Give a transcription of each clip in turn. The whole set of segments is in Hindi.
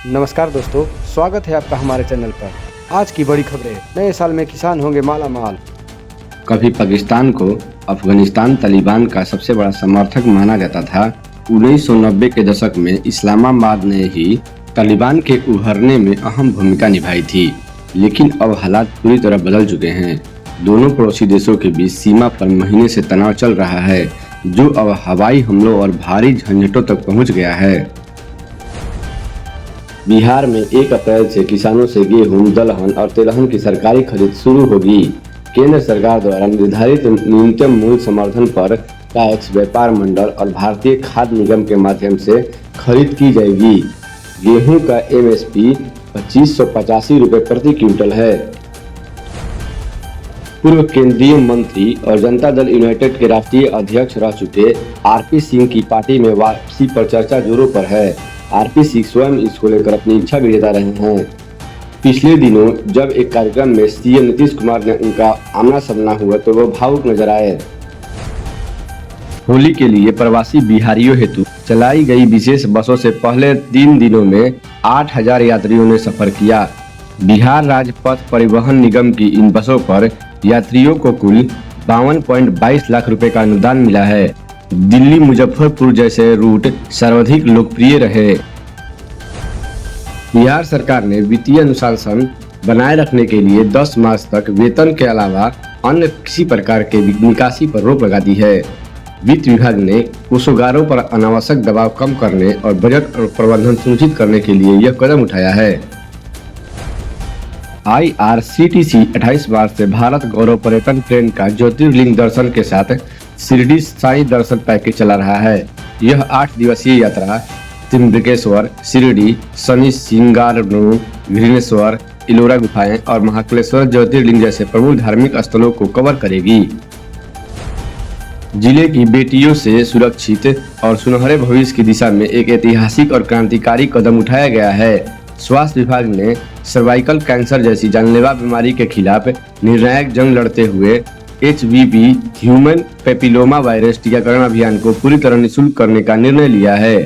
नमस्कार दोस्तों, स्वागत है आपका हमारे चैनल पर। आज की बड़ी खबरें। नए साल में किसान होंगे माला माल। कभी पाकिस्तान को अफगानिस्तान तालिबान का सबसे बड़ा समर्थक माना जाता था। 1990 के दशक में इस्लामाबाद ने ही तालिबान के उभरने में अहम भूमिका निभाई थी, लेकिन अब हालात पूरी तरह बदल चुके हैं। दोनों पड़ोसी देशों के बीच सीमा पर महीने से तनाव चल रहा है, जो अब हवाई हमलों और भारी झंझटों तक पहुंच गया है। बिहार में 1 अप्रैल से किसानों से गेहूं, दलहन और तिलहन की सरकारी खरीद शुरू होगी। केंद्र सरकार द्वारा निर्धारित न्यूनतम मूल्य समर्थन पर पैक्स, व्यापार मंडल और भारतीय खाद्य निगम के माध्यम से खरीद की जाएगी। गेहूं का MSP 2585 रुपये प्रति क्विंटल है। पूर्व केंद्रीय मंत्री और जनता दल यूनाइटेड के राष्ट्रीय अध्यक्ष रह चुके RP सिंह की पार्टी में वापसी पर चर्चा जोरों पर है। RP सिंह स्वयं इसको लेकर अपनी इच्छा भी जता रहे हैं। पिछले दिनों जब एक कार्यक्रम में CM नीतीश कुमार ने उनका आमना सामना हुआ तो वो भावुक नजर आए। होली के लिए प्रवासी बिहारियों हेतु चलाई गई विशेष बसों से पहले 3 दिनों में 8000 यात्रियों ने सफर किया। बिहार राज्य पथ परिवहन निगम की इन बसों पर यात्रियों को कुल 52.22 लाख रुपए का अनुदान मिला है। दिल्ली मुजफ्फरपुर जैसे रूट सर्वाधिक लोकप्रिय रहे। बिहार सरकार ने वित्तीय अनुशासन बनाए रखने के लिए 10 मार्च तक वेतन के अलावा अन्य किसी प्रकार के निकासी पर रोक लगा दी है। वित्त विभाग ने कोषागारों पर अनावश्यक दबाव कम करने और बजट और प्रबंधन सुनिश्चित करने के लिए यह कदम उठाया है। IRCTC 28 मार्च से भारत गौरव पर्यटन ट्रेन का ज्योतिर्लिंग दर्शन के साथ शिरडी साई दर्शन पैकेज चला रहा है। यह 8 दिवसीय यात्रा त्र्यंबकेश्वर, शिरडी, शनि सिंगारनु, घृणेश्वर, इलोरा गुफाएं और महाकालेश्वर ज्योतिर्लिंग जैसे प्रमुख धार्मिक स्थलों को कवर करेगी। जिले की बेटियों से सुरक्षित और सुनहरे भविष्य की दिशा में एक ऐतिहासिक और क्रांतिकारी कदम उठाया गया है। स्वास्थ्य विभाग ने सर्वाइकल कैंसर जैसी जानलेवा बीमारी के खिलाफ निर्णायक जंग लड़ते हुए HPV ह्यूमन पेपिलोमा वायरस टीकाकरण अभियान को पूरी तरह निःशुल्क करने का निर्णय लिया है।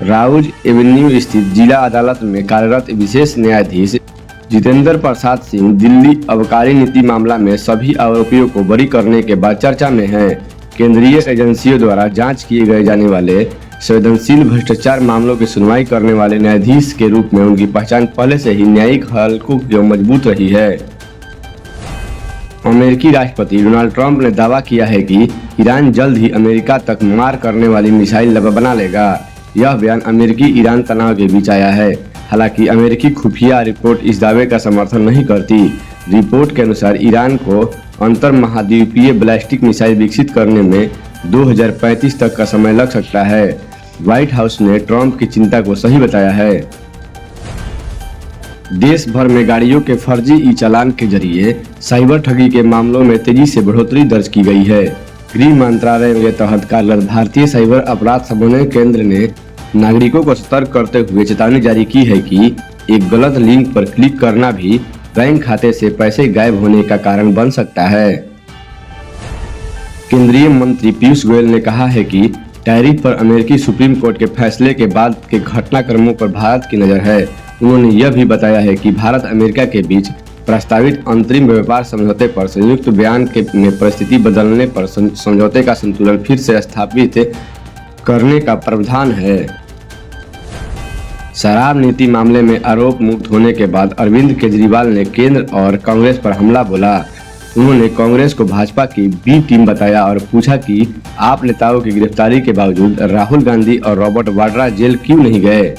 राउज एवेन्यू स्थित जिला अदालत में कार्यरत विशेष न्यायाधीश जितेंद्र प्रसाद सिंह दिल्ली आबकारी नीति मामला में सभी आरोपियों को बरी करने के बाद चर्चा में हैं। केंद्रीय एजेंसियों द्वारा जांच किए गए जाने वाले संवेदनशील भ्रष्टाचार मामलों की सुनवाई करने वाले न्यायाधीश के रूप में उनकी पहचान पहले से ही न्यायिक हलकों की मजबूत रही है। अमेरिकी राष्ट्रपति डोनाल्ड ट्रंप ने दावा किया है कि ईरान जल्द ही अमेरिका तक मार करने वाली मिसाइल बना लेगा। यह बयान अमेरिकी ईरान तनाव के बीच आया है। हालांकि अमेरिकी खुफिया रिपोर्ट इस दावे का समर्थन नहीं करती। रिपोर्ट के अनुसार ईरान को अंतर महाद्वीपीय बैलिस्टिक मिसाइल विकसित करने में 2035 तक का समय लग सकता है। व्हाइट हाउस ने ट्रंप की चिंता को सही बताया है। देश भर में गाड़ियों के फर्जी ई-चालान के जरिए साइबर ठगी के मामलों में तेजी से बढ़ोतरी दर्ज की गई है। गृह मंत्रालय के तहत कार्यरत भारतीय साइबर अपराध समन्वय केंद्र ने नागरिकों को सतर्क करते हुए चेतावनी जारी की है कि एक गलत लिंक पर क्लिक करना भी बैंक खाते से पैसे गायब होने का कारण बन सकता है। केंद्रीय मंत्री पीयूष गोयल ने कहा है कि टैरिफ पर अमेरिकी सुप्रीम कोर्ट के फैसले के बाद के घटनाक्रमों पर भारत की नज़र है। उन्होंने यह भी बताया है कि भारत अमेरिका के बीच प्रस्तावित अंतरिम व्यापार समझौते पर संयुक्त बयान में परिस्थिति बदलने पर समझौते का संतुलन फिर से स्थापित करने का प्रावधान है। शराब नीति मामले में आरोप मुक्त होने के बाद अरविंद केजरीवाल ने केंद्र और कांग्रेस पर हमला बोला। उन्होंने कांग्रेस को भाजपा की बी टीम बताया और पूछा कि आप नेताओं की गिरफ्तारी के बावजूद राहुल गांधी और रॉबर्ट वाड्रा जेल क्यों नहीं गए।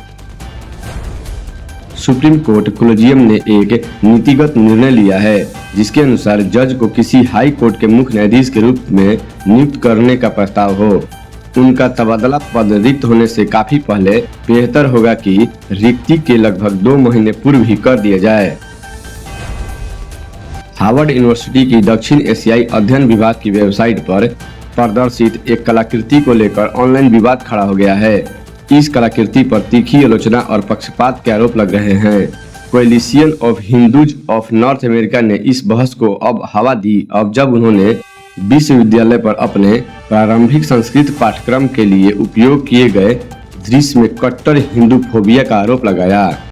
सुप्रीम कोर्ट कोलेजियम ने एक नीतिगत निर्णय लिया है, जिसके अनुसार जज को किसी हाई कोर्ट के मुख्य न्यायाधीश के रूप में नियुक्त करने का प्रस्ताव हो। उनका तबादला पद रिक्त होने से काफी पहले बेहतर होगा कि रिक्ति के लगभग 2 महीने पूर्व ही कर दिया जाए। हार्वर्ड यूनिवर्सिटी की दक्षिण एशियाई अध्ययन विभाग की वेबसाइट पर प्रदर्शित एक कलाकृति को लेकर ऑनलाइन विवाद खड़ा हो गया है। इस कलाकृति पर तीखी आलोचना और पक्षपात के आरोप लग रहे हैं। Coalition of Hindus of north America ने इस बहस को अब हवा दी अब जब उन्होंने विश्वविद्यालय पर अपने प्रारंभिक संस्कृत पाठ्यक्रम के लिए उपयोग किए गए दृश्य में कट्टर हिंदू फोबिया का आरोप लगाया।